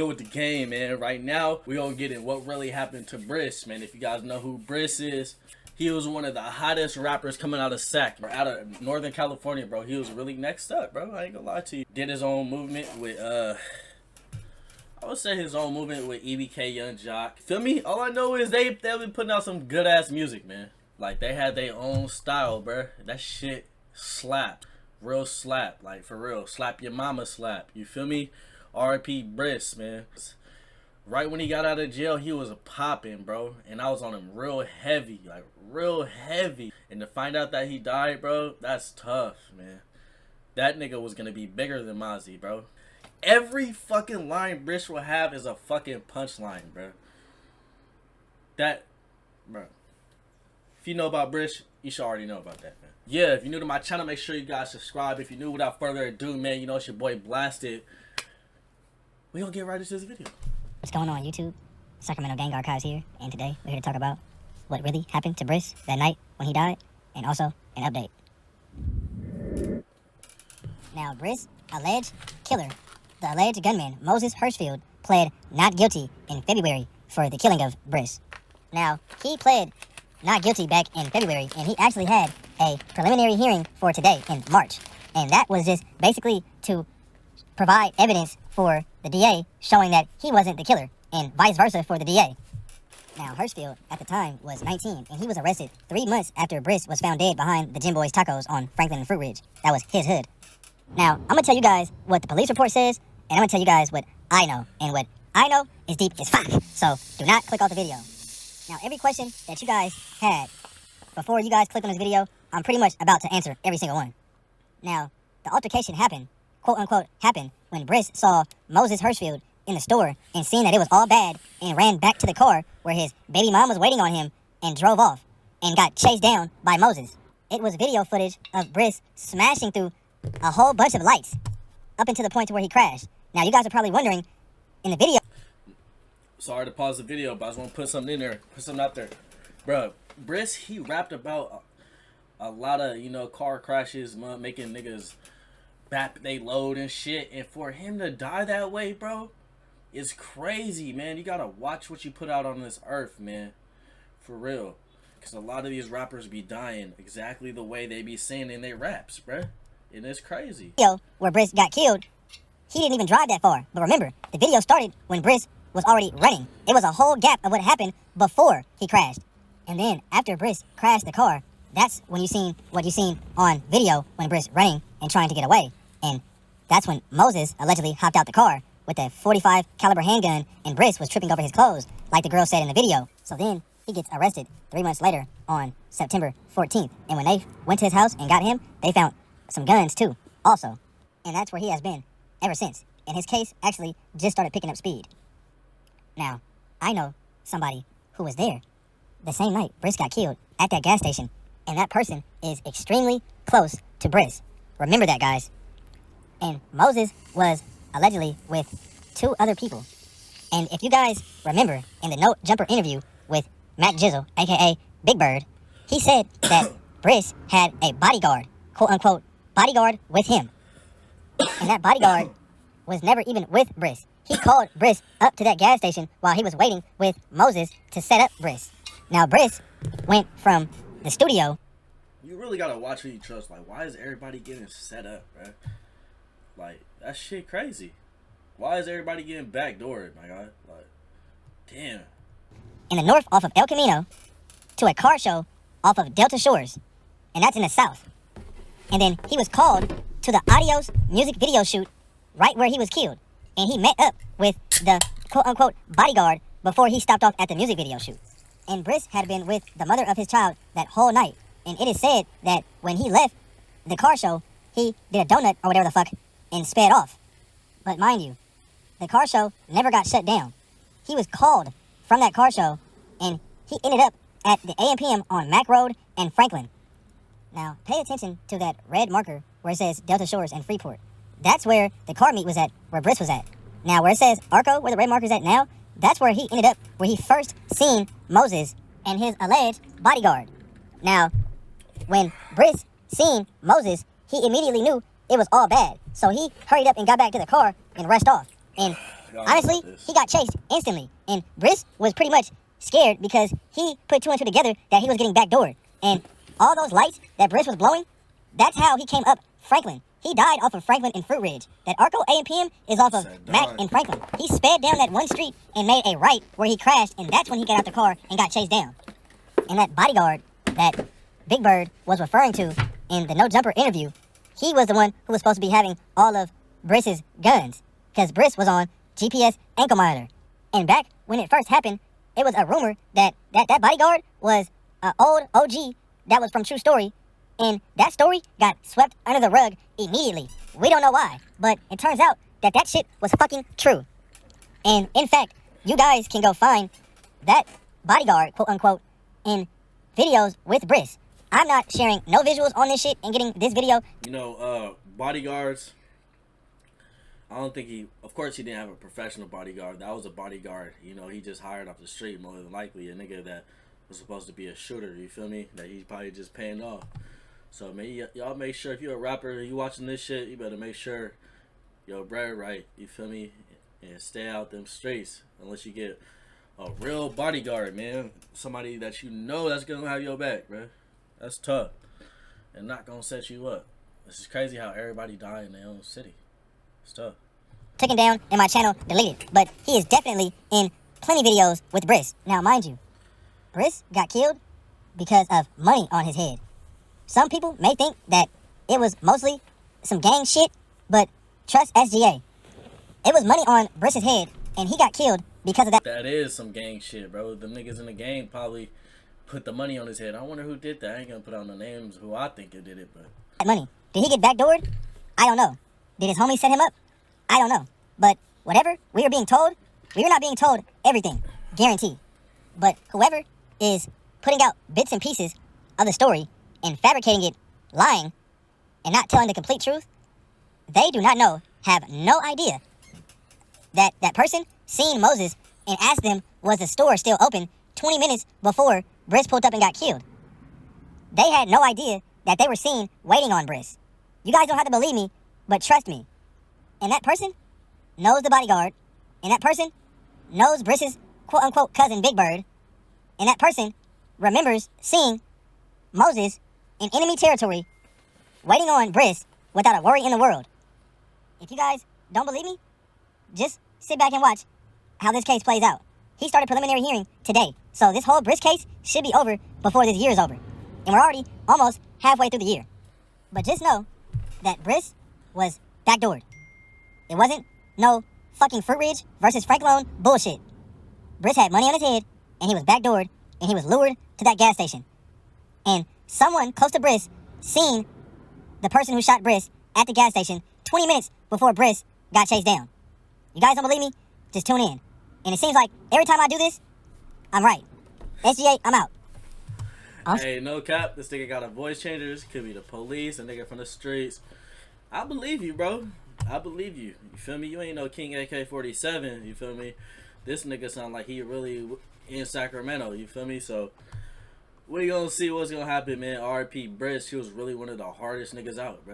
good with the game, man? Right now, we gonna get in what really happened to BRIS, man. If you guys know who BRIS is, he was one of the hottest rappers coming out of SAC, or out of Northern California, bro. He was really next up, bro. I ain't gonna lie to you. Did his own movement with, I would say his own movement with EBK Young Jock. Feel me? All I know is they've been putting out some good ass music, man. Like, they had their own style, bro. That shit slap. Real slap. Like, for real. Slap your mama slap. You feel me? R.I.P. BRIS, man. Right when he got out of jail, he was popping, bro. And I was on him real heavy. Like, real heavy. And to find out that he died, bro, that's tough, man. That nigga was gonna be bigger than Mozzie, bro. Every fucking line BRIS will have is a fucking punchline, bro. That, bro. If you know about BRIS, you should already know about that, man. Yeah, if you're new to my channel, make sure you guys subscribe. If you're new, without further ado, man, you know it's your boy Blasted. We gonna get right into this video. What's going on, YouTube? Sacramento Gang Archives here, and today we're here to talk about what really happened to BRIS that night when he died, and also an update. Now, BRIS, alleged killer, the alleged gunman Moses Hirschfield, pled not guilty in February for the killing of BRIS. Now, he pled not guilty back in February, and he actually had a preliminary hearing for today in March. And that was just basically to provide evidence for the DA showing that he wasn't the killer, and vice versa for the DA. Now, Hirschfield at the time was 19, and he was arrested 3 months after BRIS was found dead behind the Jim Boys Tacos on Franklin and Fruit Ridge. That was his hood. Now, I'm gonna tell you guys what the police report says, and I'm gonna tell you guys what I know, and what I know is deep as fuck. So do not click off the video. Now, every question that you guys had before you guys clicked on this video, I'm pretty much about to answer every single one. Now, the altercation happened, quote unquote, happened when BRIS saw Moses Hirschfield in the store and seen that it was all bad and ran back to the car where his baby mom was waiting on him and drove off and got chased down by Moses. It was video footage of BRIS smashing through a whole bunch of lights up until the point to where he crashed. Now, you guys are probably wondering, in the video... Sorry to pause the video, but I just want to put something in there. Put something out there. Bro, BRIS, he rapped about a lot of, you know, car crashes, making niggas bap they load and shit. And for him to die that way, bro, is crazy, man. You gotta watch what you put out on this earth, man. For real. Because a lot of these rappers be dying exactly the way they be saying in their raps, bro. And it's crazy. Where BRIS got killed, he didn't even drive that far. But remember, the video started when BRIS was already running. It was a whole gap of what happened before he crashed. And then after BRIS crashed the car, that's when you seen what you seen on video when BRIS running and trying to get away. And that's when Moses allegedly hopped out the car with a .45 caliber handgun, and BRIS was tripping over his clothes, like the girl said in the video. So then he gets arrested 3 months later on September 14th. And when they went to his house and got him, they found some guns too, also. And that's where he has been ever since. And his case actually just started picking up speed. Now, I know somebody who was there the same night BRIS got killed at that gas station, and that person is extremely close to BRIS. Remember that, guys. And Moses was allegedly with 2 other people. And if you guys remember in the No Jumper interview with Matt Jizzle, aka Big Bird, he said that BRIS had a bodyguard, quote unquote, bodyguard with him. And that bodyguard was never even with BRIS. He called BRIS up to that gas station while he was waiting with Moses to set up BRIS. Now, BRIS went from the studio. You really gotta watch who you trust. Like, why is everybody getting set up, bro? Like, that shit crazy. Why is everybody getting backdoored, my God? Like, damn. In the north off of El Camino to a car show off of Delta Shores. And that's in the south. And then he was called to the Adios music video shoot right where he was killed. And he met up with the quote-unquote bodyguard before he stopped off at the music video shoot. And BRIS had been with the mother of his child that whole night. And it is said that when he left the car show, he did a donut or whatever the fuck and sped off. But mind you, the car show never got shut down. He was called from that car show, and he ended up at the AMPM on Mack Road and Franklin. Now, pay attention to that red marker where it says Delta Shores and Freeport. That's where the car meet was at, where BRIS was at. Now, where it says Arco, where the red marker's at now, that's where he ended up, where he first seen Moses and his alleged bodyguard. Now, when BRIS seen Moses, he immediately knew it was all bad. So he hurried up and got back to the car and rushed off. And Honestly, he got chased instantly, and BRIS was pretty much scared because he put 2 and 2 together that he was getting backdoored. And all those lights that BRIS was blowing, that's how he came up Franklin. He died off of Franklin and Fruit Ridge. That Arco AM is off of Mac and Franklin. He sped down that one street and made a right where he crashed, and that's when he got out the car and got chased down. And that bodyguard that Big Bird was referring to in the No Jumper interview, he was the one who was supposed to be having all of BRIS's guns, because BRIS was on GPS ankle monitor. And back when it first happened, it was a rumor that bodyguard was an old OG that was from True Story, and that story got swept under the rug immediately. We don't know why, but it turns out that that shit was fucking true. And in fact, you guys can go find that bodyguard, quote unquote, in videos with BRIS. I'm not sharing no visuals on this shit and getting this video. You know, bodyguards, I don't think of course he didn't have a professional bodyguard. That was a bodyguard, you know, he just hired off the street, more than likely, a nigga that was supposed to be a shooter, you feel me? That he's probably just paying off. So, man, y'all make sure, if you're a rapper, you watching this shit, you better make sure your bread right, you feel me? And stay out them streets, unless you get a real bodyguard, man. Somebody that you know that's gonna have your back, bro. That's tough. And not gonna set you up. This is crazy how everybody died in their own city. It's tough. Taken down and my channel deleted. But he is definitely in plenty videos with BRIS. Now, mind you, BRIS got killed because of money on his head. Some people may think that it was mostly some gang shit, but trust SGA. It was money on BRIS's head, and he got killed because of that. That is some gang shit, bro. The niggas in the gang probably put the money on his head. I wonder who did that. I ain't gonna put out no names who I think it did it, but Money. Did he get backdoored? I don't know. Did his homie set him up? I don't know. But whatever we were being told, we were not being told everything. Guaranteed. But whoever is putting out bits and pieces of the story and fabricating it, lying, and not telling the complete truth, they do not know, have no idea that that person seen Moses and asked them, was the store still open 20 minutes before BRIS pulled up and got killed. They had no idea that they were seen waiting on BRIS. You guys don't have to believe me, but trust me. And that person knows the bodyguard, and that person knows BRIS's quote-unquote cousin Big Bird, and that person remembers seeing Moses in enemy territory waiting on BRIS without a worry in the world. If you guys don't believe me, just sit back and watch how this case plays out. He started preliminary hearing today, so this whole BRIS case should be over before this year is over. And we're already almost halfway through the year. But just know that BRIS was backdoored. It wasn't no fucking Fruit Ridge versus Frank Loan bullshit. BRIS had money on his head, and he was backdoored, and he was lured to that gas station. And someone close to BRIS seen the person who shot BRIS at the gas station 20 minutes before BRIS got chased down. You guys don't believe me? Just tune in. And it seems like every time I do this, I'm right. SGA, I'm out. Hey, no cap, this nigga got a voice changer. This could be the police, a nigga from the streets. I believe you, bro. I believe you. You feel me? You ain't no King AK-47. You feel me? This nigga sound like he really in Sacramento. You feel me? So we gonna see what's gonna happen, man. RP BRIS, he was really one of the hardest niggas out, bro.